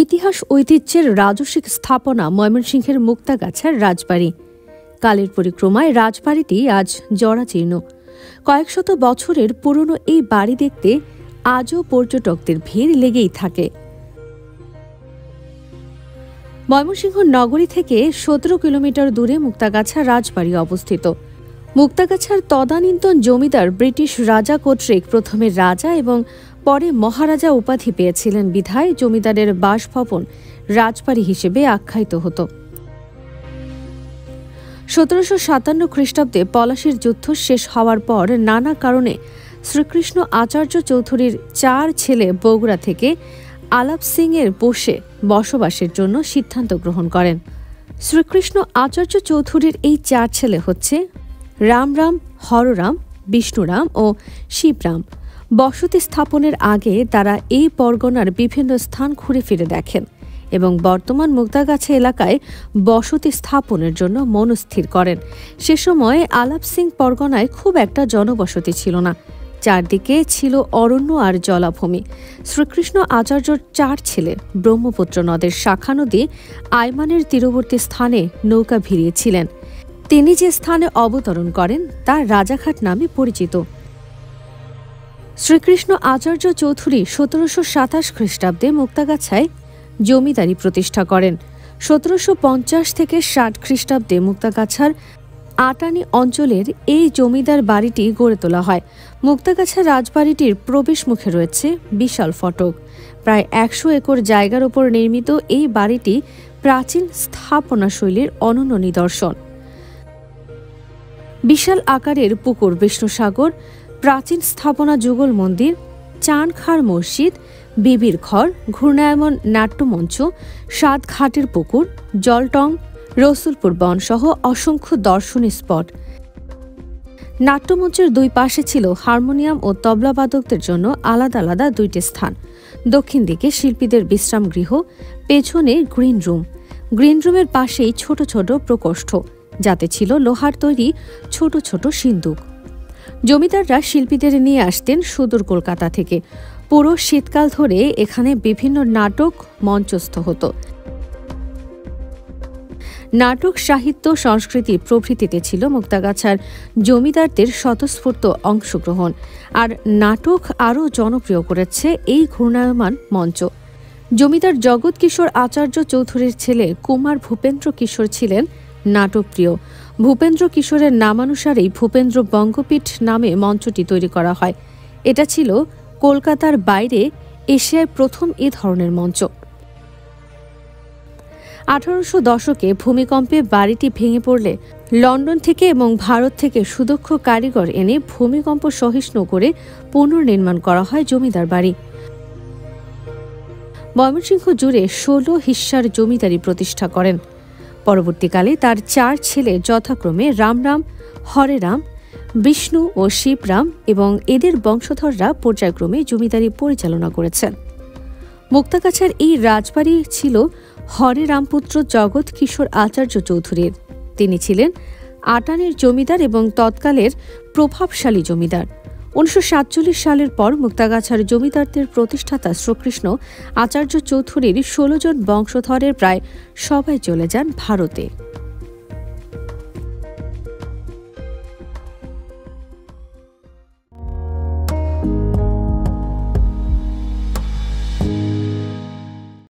ইতিহাস ঐতিহ্যের রাজসিক স্থাপনা ময়মনসিংহের মুক্তাগাছার রাজবাড়ি। কালের পরিক্রমায় রাজবাড়িটি আজ জরাজীর্ণ। কয়েক শত বছরের পুরনো এই বাড়ি দেখতে আজও পর্যটকদের ভিড় লেগেই থাকে। ময়মনসিংহ নগরী থেকে 17 কিলোমিটার দূরে মুক্তাগাছা রাজবাড়ি অবস্থিত। মুক্তাগাছার তদানীন্তন জমিদার ব্রিটিশ রাজা কর্তৃক প্রথমে রাজা এবং পরে মহারাজা উপাধি পেয়েছিলেন বিধায় জমিদারের বাসভবন রাজবাড়ি হিসেবে আখ্যায়িত হতো। 1757 খ্রিস্টাব্দে পলাশীর যুদ্ধ শেষ হওয়ার পর নানা কারণে শ্রীকৃষ্ণ আচার্য চৌধুরীর 4 ছেলে বগুড়া থেকে আলাপ সিং এর বসে বসবাসের জন্য সিদ্ধান্ত গ্রহণ করেন। শ্রীকৃষ্ণ আচার্য চৌধুরীর এই 4 ছেলে হচ্ছে রামরাম, হররাম, বিষ্ণুরাম ও শিবরাম। বসতি স্থাপনের আগে তারা এই পরগনার বিভিন্ন স্থান ঘুরে ফিরে দেখেন এবং বর্তমান মুক্তাগাছা এলাকায় বসতি স্থাপনের জন্য মনস্থির করেন। সে সময় আলাপ সিং পরগনায় খুব একটা জনবসতি ছিল না, চারদিকে ছিল অরণ্য আর জলাভূমি। শ্রীকৃষ্ণ আচার্যর 4 ছেলে ব্রহ্মপুত্র নদের শাখা নদী আইমানের তীরবর্তী স্থানে নৌকা ভিড়িয়েছিলেন। তিনি যে স্থানে অবতরণ করেন তা রাজাঘাট নামে পরিচিত। শ্রীকৃষ্ণ আচার্য চৌধুরী 1727 খ্রিস্টাব্দে মুক্তাগাছায় জমিদারি প্রতিষ্ঠা করেন। 1750 থেকে 60 খ্রিস্টাব্দে মুক্তাগাছার আটানি অঞ্চলের এই জমিদার বাড়িটি গড়ে তোলা হয়। মুক্তাগাছা রাজবাড়িটির প্রবেশ মুখে রয়েছে বিশাল ফটক। প্রায় 100 একর জায়গার উপর নির্মিত এই বাড়িটি প্রাচীন স্থাপনা শৈলীর অনন্য নিদর্শন। বিশাল আকারের পুকুর, বিষ্ণুসাগর, প্রাচীন স্থাপনা যুগল মন্দির, চানখার মসজিদ, বিবির ঘর, ঘূর্ণায়মান নাট্যমঞ্চ, 7 ঘাটের পুকুর, জলটং, রসুলপুর বন সহ অসংখ্য দর্শনীয় স্পট। নাট্যমঞ্চের 2 পাশে ছিল হারমোনিয়াম ও তবলাবাদকদের জন্য আলাদা আলাদা 2টি স্থান। দক্ষিণ দিকে শিল্পীদের বিশ্রাম গৃহ, পেছনে গ্রিন রুম। গ্রিন রুমের পাশেই ছোট ছোট প্রকোষ্ঠ, যাতে ছিল লোহার তৈরি ছোট ছোট সিন্দুক। জমিদাররা শিল্পীদের নিয়ে আসতেন সুদূর কলকাতা থেকে। পুরো শীতকাল ধরে এখানে বিভিন্ন নাটক মঞ্চস্থ হতো। নাটক, সাহিত্য, সংস্কৃতি প্রভৃতিতে ছিল মুক্তাগাছার জমিদারদের স্বতঃস্ফূর্ত অংশগ্রহণ। আর নাটক আরও জনপ্রিয় করেছে এই ঘূর্ণায়মান মঞ্চ। জমিদার জগৎ কিশোর আচার্য চৌধুরীর ছেলে কুমার ভূপেন্দ্র কিশোর ছিলেন নাটকপ্রিয়। ভূপেন্দ্র কিশোরের নামানুসারেই ভূপেন্দ্র বঙ্গপীঠ নামে মঞ্চটি তৈরি করা হয়। এটা ছিল কলকাতার বাইরে এশিয়ায় প্রথম এ ধরনের মঞ্চ। 1800 দশকে ভূমিকম্পে বাড়িটি ভেঙে পড়লে লন্ডন থেকে এবং ভারত থেকে সুদক্ষ কারিগর এনে ভূমিকম্প সহিষ্ণু করে পুনর্নির্মাণ করা হয় জমিদার বাড়ি। ময়মনসিংহ জুড়ে 16 হিস্সার জমিদারি প্রতিষ্ঠা করেন। পরবর্তীকালে তার 4 ছেলে যথাক্রমে রামরাম, হরেরাম, বিষ্ণু ও শিবরাম এবং এদের বংশধররা পর্যায়ক্রমে জমিদারি পরিচালনা করেছেন। মুক্তাগাছার এই রাজবাড়ি ছিল হরেরামপুত্র জগৎ কিশোর আচার্য চৌধুরীর। তিনি ছিলেন আটানের জমিদার এবং তৎকালের প্রভাবশালী জমিদার। 1947 সালের পর মুক্তাগাছার জমিদারদের প্রতিষ্ঠাতা শ্রীকৃষ্ণ আচার্য চৌধুরীর 16 জন বংশধরের প্রায় সবাই চলে যান ভারতে।